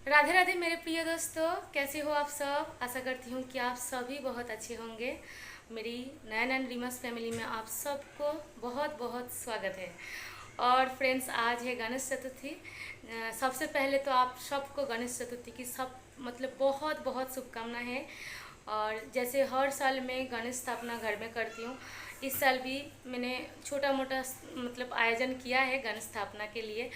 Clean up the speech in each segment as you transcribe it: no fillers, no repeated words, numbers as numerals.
राधे राधे मेरे प्रिय दोस्तों, कैसे हो आप सब। आशा करती हूँ कि आप सभी बहुत अच्छे होंगे। मेरी नैन एंड रीमस फैमिली में आप सबको बहुत बहुत स्वागत है। और फ्रेंड्स, आज है गणेश चतुर्थी। सबसे पहले तो आप सबको गणेश चतुर्थी की मतलब बहुत बहुत शुभकामनाएं हैं। और जैसे हर साल मैं गणेश स्थापना घर में करती हूँ, इस साल भी मैंने छोटा मोटा मतलब आयोजन किया है गणेश स्थापना के लिए।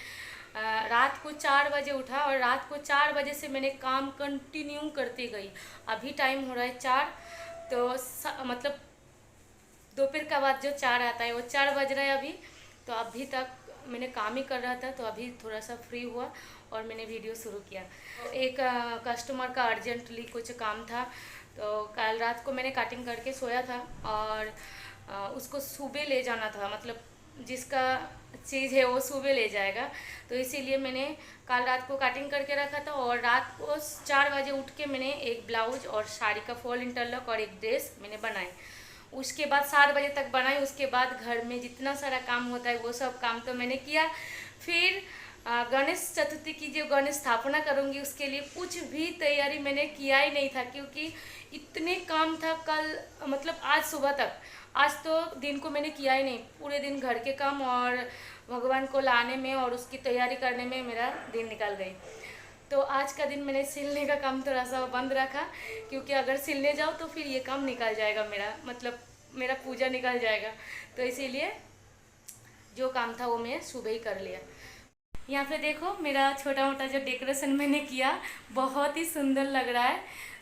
रात को 4 बजे उठा और रात को 4 बजे से मैंने काम कंटिन्यू करती गई। अभी टाइम हो रहा है 4, तो मतलब दोपहर का बाद जो 4 आता है वो 4 बज रहा है अभी। तो अभी तक मैंने काम ही कर रहा था, तो अभी थोड़ा सा फ्री हुआ और मैंने वीडियो शुरू किया। एक कस्टमर का अर्जेंटली कुछ काम था, तो कल रात को मैंने कटिंग करके सोया था और उसको सुबह ले जाना था। मतलब जिसका चीज़ है वो सुबह ले जाएगा, तो इसीलिए मैंने कल रात को कटिंग करके रखा था। और रात को 4 बजे उठ के मैंने एक ब्लाउज और साड़ी का फॉल इंटरलॉक और एक ड्रेस मैंने बनाए। उसके बाद 7 बजे तक बनाई। उसके बाद घर में जितना सारा काम होता है वो सब काम तो मैंने किया। फिर गणेश चतुर्थी की जो गणेश स्थापना करूँगी उसके लिए कुछ भी तैयारी मैंने किया ही नहीं था, क्योंकि इतने काम था कल, मतलब आज सुबह तक। आज तो दिन को मैंने किया ही नहीं, पूरे दिन घर के काम और भगवान को लाने में और उसकी तैयारी करने में मेरा दिन निकल गई। तो आज का दिन मैंने सिलने का काम थोड़ा सा बंद रखा, क्योंकि अगर सिलने जाओ तो फिर ये काम निकल जाएगा मेरा, मतलब मेरा पूजा निकल जाएगा। तो इसीलिए जो काम था वो मैं सुबह ही कर लिया। यहाँ पे देखो मेरा छोटा मोटा जो डेकोरेशन मैंने किया, बहुत ही सुंदर लग रहा है।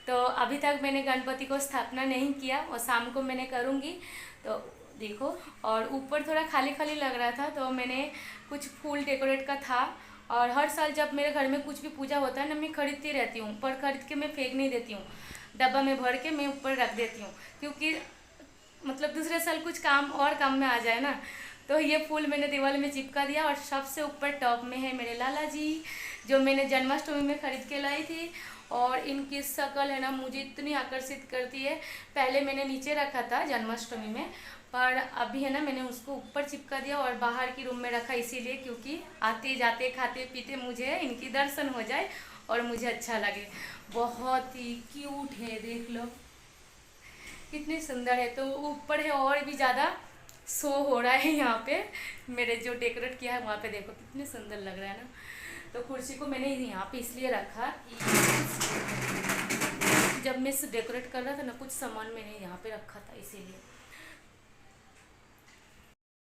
तो अभी तक मैंने गणपति को स्थापना नहीं किया और शाम को मैंने करूँगी। तो देखो, और ऊपर थोड़ा खाली खाली लग रहा था, तो मैंने कुछ फूल डेकोरेट का था। और हर साल जब मेरे घर में कुछ भी पूजा होता है ना, मैं खरीदती रहती हूँ, पर खरीद के मैं फेंक नहीं देती हूँ, डब्बा में भर के मैं ऊपर रख देती हूँ, क्योंकि मतलब दूसरे साल कुछ काम और काम में आ जाए ना। तो ये फूल मैंने दीवार में चिपका दिया। और सबसे ऊपर टॉप में है मेरे लाला जी, जो मैंने जन्माष्टमी में खरीद के लाई थी। और इनकी शक्ल है ना, मुझे इतनी आकर्षित करती है। पहले मैंने नीचे रखा था जन्माष्टमी में, पर अभी है ना मैंने उसको ऊपर चिपका दिया और बाहर की रूम में रखा, इसीलिए क्योंकि आते जाते खाते पीते मुझे इनकी दर्शन हो जाए और मुझे अच्छा लगे। बहुत ही क्यूट है, देख लो कितनी सुंदर है। तो ऊपर है और भी ज़्यादा शो हो रहा है यहाँ पे। मेरे जो डेकोरेट किया है वहाँ पे देखो कितने सुंदर लग रहा है ना। तो कुर्सी को मैंने यहाँ पे इसलिए रखा कि जब मैं डेकोरेट कर रहा था ना, कुछ सामान मैंने यहाँ पे रखा था, इसीलिए।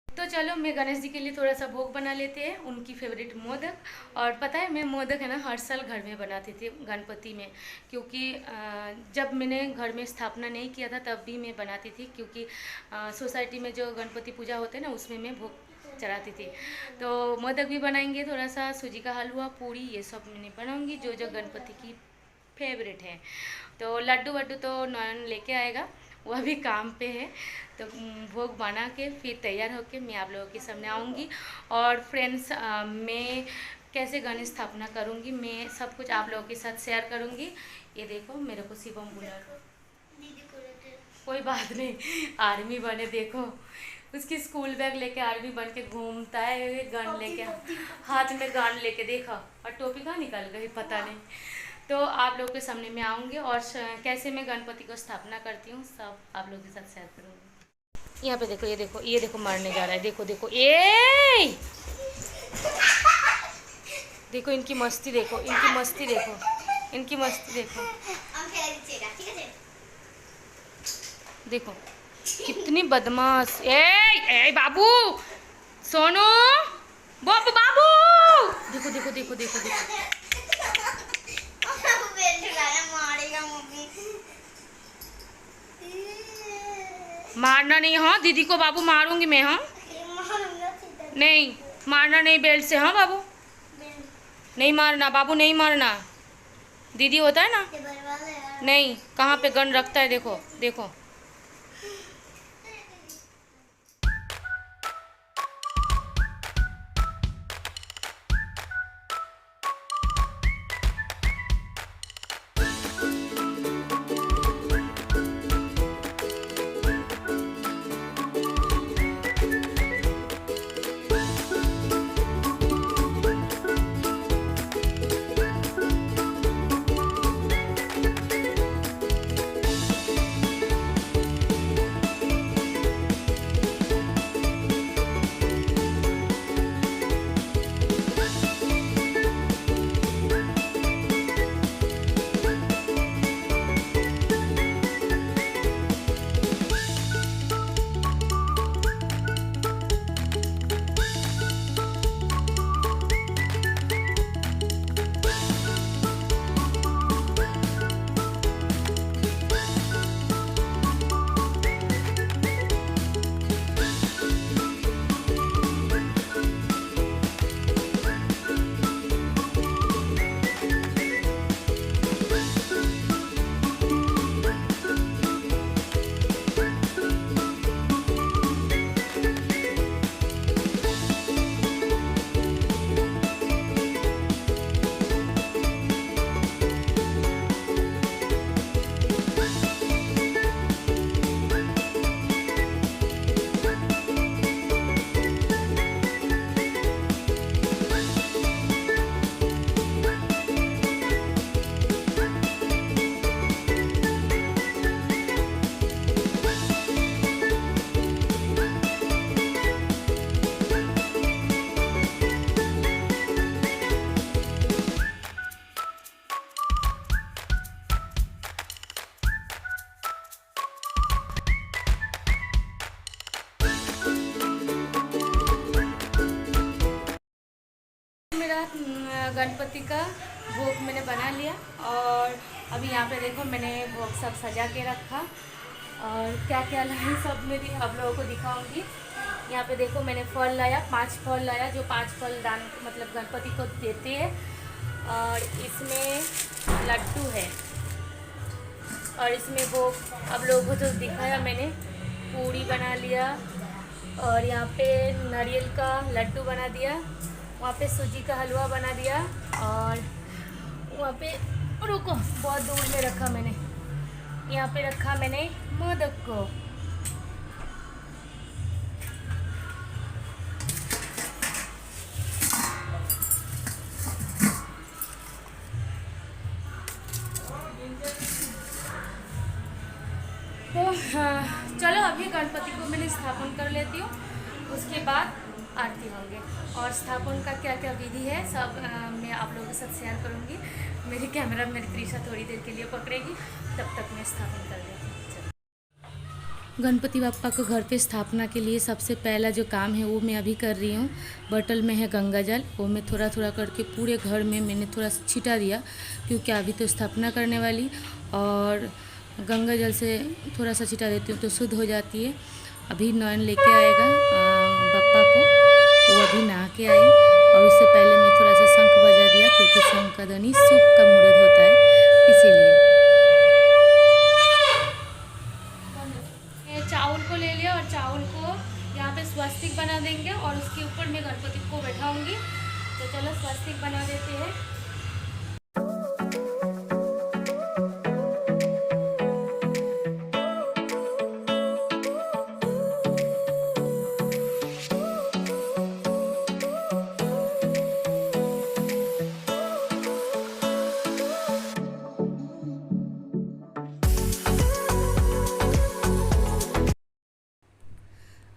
तो चलो मैं गणेश जी के लिए थोड़ा सा भोग बना लेते हैं, उनकी फेवरेट मोदक। और पता है मैं मोदक है ना हर साल घर में बनाती थी गणपति में, क्योंकि जब मैंने घर में स्थापना नहीं किया था तब भी मैं बनाती थी, क्योंकि सोसाइटी में जो गणपति पूजा होते हैं ना उसमें मैं भोग चढ़ाती थी। तो मोदक भी बनाएंगे, थोड़ा सा सूजी का हलवा, पूड़ी, ये सब मैंने बनाऊँगी जो जो गणपति की फेवरेट है। तो लड्डू वड्डू तो नयन लेके आएगा, वो अभी काम पे है। तो भोग बना के फिर तैयार होके मैं आप लोगों के सामने आऊँगी। और फ्रेंड्स, मैं कैसे गणेश स्थापना करूँगी मैं सब कुछ आप लोगों के साथ शेयर करूँगी। ये देखो मेरे को शिवम बुला, कोई बात नहीं, आर्मी बने, देखो उसकी स्कूल बैग लेके आर्मी बन के घूमता है, गन लेके, हाथ में गन लेके, देखा। और टोपी कहाँ निकल गई पता नहीं। तो आप लोगों के सामने मैं आऊँगी और कैसे मैं गणपति को स्थापना करती हूँ सब आप लोगों के साथ शेयर करूँगी। यहाँ पे देखो, ये देखो, ये देखो मारने जा रहा है, देखो देखो, ये देखो इनकी मस्ती, देखो इनकी मस्ती, देखो इनकी मस्ती, देखो देखो कितनी बदमाश। ए बाबू, सोनू, बाबू बाबू, देखो देखो देखो देखो देखो, मारना नहीं, हाँ दीदी को बाबू मारूंगी मैं, हाँ नहीं मारना नहीं, बेल्ट से, हाँ बाबू नहीं मारना, बाबू नहीं मारना, दीदी होता है ना, नहीं कहाँ पे गन रखता है, देखो देखो। गणपति का भोग मैंने बना लिया और अभी यहाँ पे देखो मैंने भोग सब सजा के रखा और क्या क्या लाई सब मेरी आप लोगों को दिखाऊंगी। यहाँ पे देखो मैंने फल लाया, 5 फल लाया, जो 5 फल दान मतलब गणपति को देते हैं। और इसमें लड्डू है और इसमें वो आप लोगों को जो दिखाया मैंने, पूड़ी बना लिया और यहाँ पे नारियल का लड्डू बना दिया, वहाँ पे सूजी का हलवा बना दिया और वहाँ पे रुको बहुत दूर में रखा मैंने, यहाँ पे रखा मैंने मोदक को। तो चलो अभी गणपति को मैंने स्थापन कर लेती हूँ, उसके बाद आरती होंगे और स्थापन का क्या क्या विधि है सब मैं आप लोगों के साथ शेयर करूँगी। मेरी कैमरा मेरी त्रिशा थोड़ी देर के लिए पकड़ेगी, तब तक मैं स्थापन कर लेती हूँ। गणपति बाप्पा को घर पे स्थापना के लिए सबसे पहला जो काम है वो मैं अभी कर रही हूँ। बॉटल में है गंगा जल, वो मैं थोड़ा थोड़ा करके पूरे घर में मैंने थोड़ा छिटा दिया, क्योंकि अभी तो स्थापना करने वाली और गंगा जल से थोड़ा सा छिटा देती हूँ तो शुद्ध हो जाती है। अभी नयन लेके आएगा बाप्पा को, वो अभी नहा के आए और उससे पहले मैं थोड़ा सा शंख बजा दिया, क्योंकि शंख का ध्वनि शुभ का मुहूर्त होता है, इसीलिए। चावल को ले लिया और चावल को यहाँ पे स्वस्तिक बना देंगे और उसके ऊपर मैं गणपति को बैठाऊंगी। तो चलो स्वस्तिक बना देते हैं।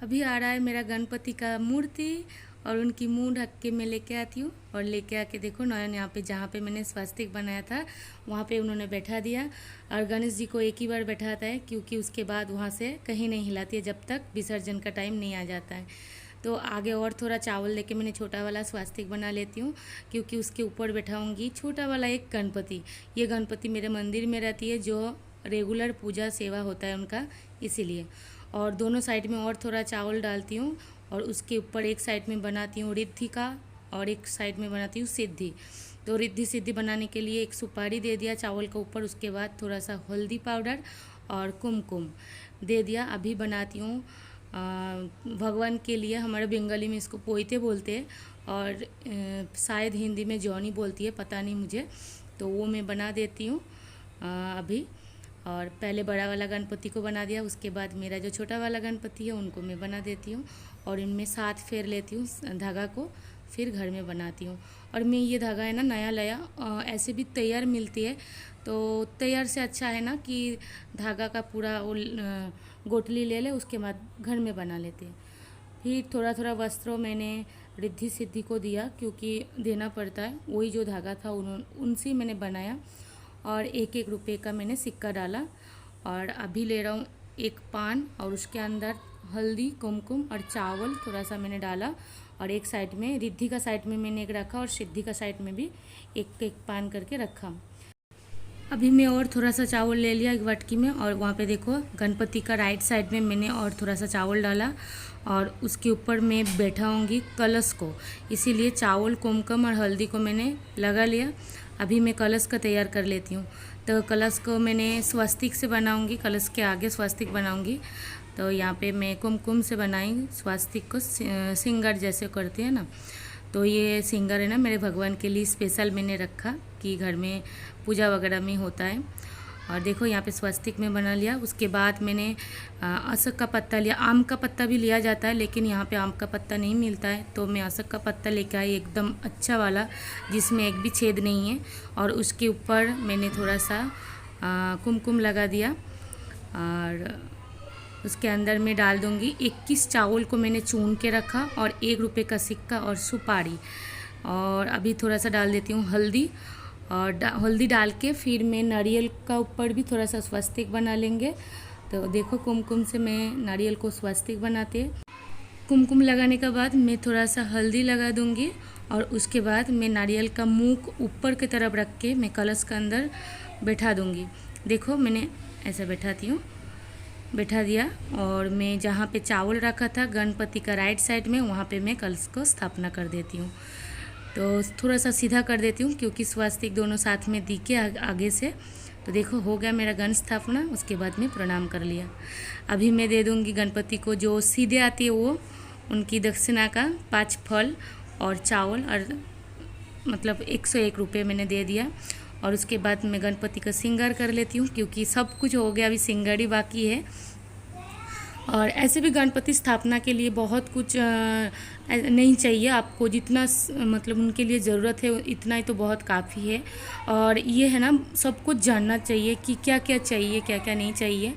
अभी आ रहा है मेरा गणपति का मूर्ति और उनकी मुंह ढक के मैं लेके आती हूँ और लेके आके देखो नयन यहाँ पे जहाँ पे मैंने स्वास्तिक बनाया था वहाँ पे उन्होंने बैठा दिया। और गणेश जी को एक ही बार बैठाता है, क्योंकि उसके बाद वहाँ से कहीं नहीं हिलाती है जब तक विसर्जन का टाइम नहीं आ जाता है। तो आगे और थोड़ा चावल लेके मैंने छोटा वाला स्वास्तिक बना लेती हूँ, क्योंकि उसके ऊपर बैठाऊँगी छोटा वाला एक गणपति। ये गणपति मेरे मंदिर में रहती है, जो रेगुलर पूजा सेवा होता है उनका, इसीलिए। और दोनों साइड में और थोड़ा चावल डालती हूँ और उसके ऊपर एक साइड में बनाती हूँ रिद्धि का और एक साइड में बनाती हूँ सिद्धि। तो रिद्धि सिद्धि बनाने के लिए एक सुपारी दे दिया चावल के ऊपर, उसके बाद थोड़ा सा हल्दी पाउडर और कुमकुम दे दिया। अभी बनाती हूँ भगवान के लिए, हमारे बंगाली में इसको पोइते बोलते हैं और शायद हिंदी में जॉनी बोलती है, पता नहीं मुझे। तो वो मैं बना देती हूँ अभी। और पहले बड़ा वाला गणपति को बना दिया, उसके बाद मेरा जो छोटा वाला गणपति है उनको मैं बना देती हूँ और इनमें 7 फेर लेती हूँ धागा को, फिर घर में बनाती हूँ। और मैं ये धागा है ना नया लाया, ऐसे भी तैयार मिलती है, तो तैयार से अच्छा है ना कि धागा का पूरा गोटली ले ले, उसके बाद घर में बना लेते हैं। फिर थोड़ा थोड़ा वस्त्रों मैंने रिद्धि सिद्धि को दिया, क्योंकि देना पड़ता है, वही जो धागा था उनसे मैंने बनाया और 1-1 रुपये का मैंने सिक्का डाला। और अभी ले रहा हूँ एक पान और उसके अंदर हल्दी कुमकुम और चावल थोड़ा सा मैंने डाला और एक साइड में रिद्धि का साइड में मैंने एक रखा और सिद्धि का साइड में भी एक पान करके रखा। अभी मैं और थोड़ा सा चावल ले लिया एक वाटकी में और वहाँ पे देखो गणपति का राइट साइड में मैंने और थोड़ा सा चावल डाला और उसके ऊपर मैं बैठाऊँगी कलश को, इसीलिए चावल कुमकुम और हल्दी को मैंने लगा लिया। अभी मैं कलश का तैयार कर लेती हूँ। तो कलश को मैंने स्वस्तिक से बनाऊँगी, कलश के आगे स्वस्तिक बनाऊँगी। तो यहाँ पे मैं कुमकुम से बनाई स्वस्तिक को, सिंगार जैसे करते हैं ना, तो ये सिंगार है ना मेरे भगवान के लिए स्पेशल मैंने रखा कि घर में पूजा वगैरह में होता है। और देखो यहाँ पे स्वस्तिक में बना लिया। उसके बाद मैंने अशोक का पत्ता लिया, आम का पत्ता भी लिया जाता है लेकिन यहाँ पे आम का पत्ता नहीं मिलता है, तो मैं अशोक का पत्ता लेके आई एकदम अच्छा वाला जिसमें एक भी छेद नहीं है। और उसके ऊपर मैंने थोड़ा सा कुमकुम लगा दिया और उसके अंदर मैं डाल दूँगी 21 चावल को मैंने चून के रखा और 1 रुपये का सिक्का और सुपारी। और अभी थोड़ा सा डाल देती हूँ हल्दी और हल्दी डाल के फिर मैं नारियल का ऊपर भी थोड़ा सा स्वस्तिक बना लेंगे। तो देखो कुमकुम से मैं नारियल को स्वस्तिक बनाते हैं। कुमकुम लगाने के बाद मैं थोड़ा सा हल्दी लगा दूँगी और उसके बाद मैं नारियल का मुंह ऊपर की तरफ रख के मैं कलश के अंदर बैठा दूंगी। देखो मैंने ऐसा बैठाती हूँ, बैठा दिया। और मैं जहाँ पे चावल रखा था गणपति का राइट साइड में, वहाँ पे मैं कलश को स्थापना कर देती हूँ। तो थोड़ा सा सीधा कर देती हूँ क्योंकि स्वास्तिक दोनों साथ में दिखे आगे से। तो देखो हो गया मेरा गण स्थापना। उसके बाद मैं प्रणाम कर लिया। अभी मैं दे दूँगी गणपति को, जो सीधे आती है वो उनकी दक्षिणा का 5 फल और चावल, और मतलब 101 रुपये मैंने दे दिया। और उसके बाद मैं गणपति का श्रृंगार कर लेती हूँ क्योंकि सब कुछ हो गया, अभी श्रृंगार ही बाकी है। और ऐसे भी गणपति स्थापना के लिए बहुत कुछ नहीं चाहिए आपको, जितना मतलब उनके लिए ज़रूरत है इतना ही तो बहुत काफ़ी है। और ये है ना, सब कुछ जानना चाहिए कि क्या क्या चाहिए क्या क्या नहीं चाहिए।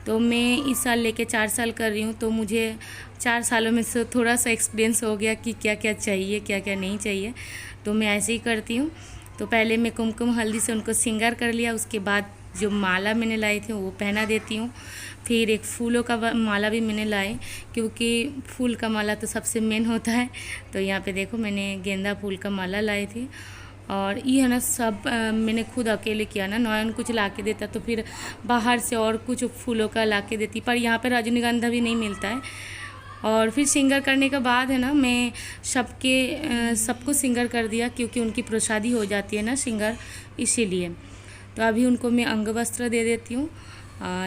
तो मैं इस साल लेके 4 साल कर रही हूँ, तो मुझे 4 सालों में से थोड़ा सा एक्सपीरियंस हो गया कि क्या क्या चाहिए क्या क्या नहीं चाहिए। तो मैं ऐसे ही करती हूँ। तो पहले मैं कुमकुम हल्दी से उनको श्रृंगार कर लिया। उसके बाद जो माला मैंने लाई थी वो पहना देती हूँ। फिर एक फूलों का माला भी मैंने लाई क्योंकि फूल का माला तो सबसे मेन होता है। तो यहाँ पे देखो मैंने गेंदा फूल का माला लाई थी। और ये है ना सब मैंने खुद अकेले किया ना, नॉयन कुछ ला के देता तो फिर बाहर से और कुछ फूलों का ला के देती, पर यहाँ पे रजनीगंधा भी नहीं मिलता है। और फिर श्रृंगार करने के बाद है ना, मैं सबको श्रृंगार कर दिया क्योंकि उनकी प्रसादी हो जाती है ना श्रृंगार, इसीलिए। तो अभी उनको मैं अंग वस्त्र दे देती हूँ,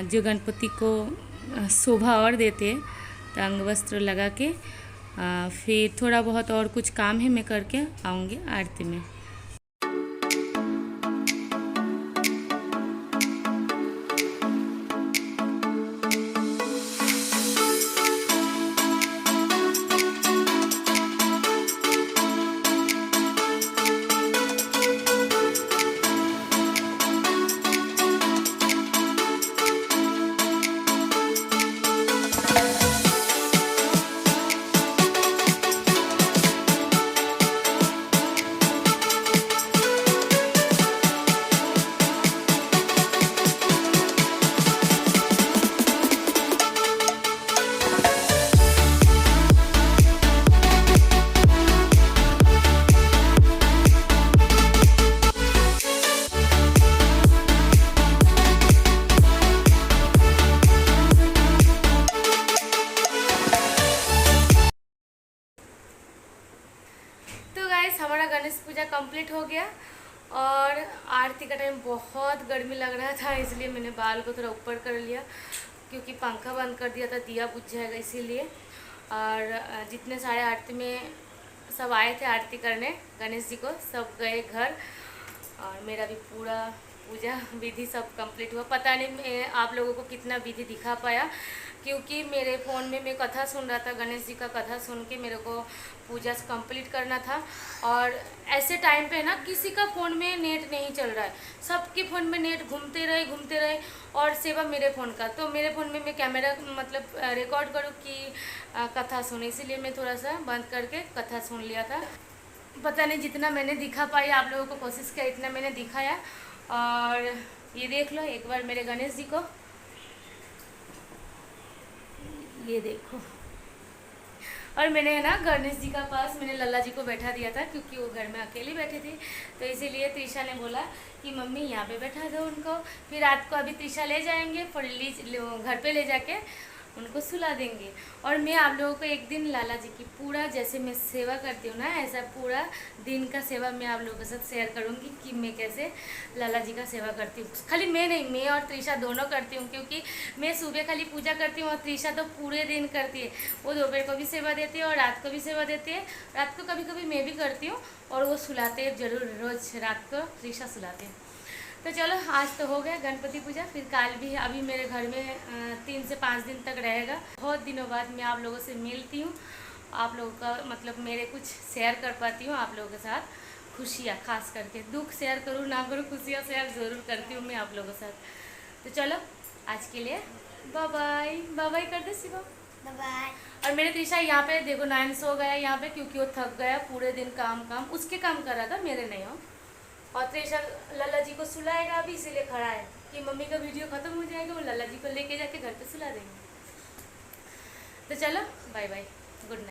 जो गणपति को शोभा और देते हैं। तो अंग वस्त्र लगा के फिर थोड़ा बहुत और कुछ काम है मैं करके आऊँगी आरती में। हमारा गणेश पूजा कंप्लीट हो गया। और आरती का टाइम बहुत गर्मी लग रहा था, इसलिए मैंने बाल को थोड़ा ऊपर कर लिया क्योंकि पंखा बंद कर दिया था, दिया बुझ जाएगा इसीलिए। और जितने सारे आरती में सब आए थे आरती करने गणेश जी को, सब गए घर। और मेरा भी पूरा पूजा विधि सब कंप्लीट हुआ। पता नहीं मैं आप लोगों को कितना विधि दिखा पाया क्योंकि मेरे फ़ोन में मैं कथा सुन रहा था, गणेश जी का कथा सुन के मेरे को पूजा कंप्लीट करना था। और ऐसे टाइम पे ना किसी का फ़ोन में नेट नहीं चल रहा है, सबके फ़ोन में नेट घूमते रहे और सेवा मेरे फ़ोन का। तो मेरे फ़ोन में मैं कैमरा मतलब रिकॉर्ड करूँ कि कथा सुने, इसीलिए मैं थोड़ा सा बंद करके कथा सुन लिया था। पता नहीं जितना मैंने दिखा पाई, आप लोगों को कोशिश किया इतना मैंने दिखाया। और ये देख लो एक बार मेरे गणेश जी को, ये देखो। और मैंने है ना गणेश जी का पास मैंने लल्ला जी को बैठा दिया था क्योंकि वो घर में अकेली बैठी थी। तो इसीलिए त्रिशा ने बोला कि मम्मी यहाँ पे बैठा दो उनको, फिर रात को अभी त्रिशा ले जाएंगे घर पे ले जाके उनको सुला देंगे। और मैं आप लोगों को एक दिन लाला जी की पूरा जैसे मैं सेवा करती हूँ ना, ऐसा पूरा दिन का सेवा मैं आप लोगों के साथ शेयर करूँगी कि मैं कैसे लाला जी का सेवा करती हूँ। खाली मैं नहीं, मैं और त्रिशा दोनों करती हूँ क्योंकि मैं सुबह खाली पूजा करती हूँ और त्रिशा तो पूरे दिन करती है। वो दोपहर को भी सेवा देती है और रात को भी सेवा देती है। रात को कभी कभी मैं भी करती हूँ और वो सुलाते हैं जरूर, रोज़ रात को त्रिशा सुलाते हैं। तो चलो आज तो हो गया गणपति पूजा, फिर काल भी है। अभी मेरे घर में 3 से 5 दिन तक रहेगा। बहुत दिनों बाद मैं आप लोगों से मिलती हूँ, आप लोगों का मतलब मेरे कुछ शेयर कर पाती हूँ आप लोगों के साथ, खुशियाँ खास करके। दुख शेयर करूँ ना करूँ, खुशियाँ शेयर ज़रूर करती हूँ मैं आप लोगों के साथ। तो चलो आज के लिए बाय बाय। बाय बाय कर दे शिवा, बाय बाय। और मेरे त्रिशा यहाँ पे देखो 9 सो गया यहाँ पे क्योंकि वो थक गया पूरे दिन काम उसके काम कर रहा था, मेरे नहीं हो। और त्रिशा लल्ला जी को सुलाएगा अभी, इसीलिए खड़ा है कि मम्मी का वीडियो खत्म हो जाएगा, वो लल्ला जी को लेके जाके घर पे सुला देंगे। तो चलो बाय बाय, गुड नाइट।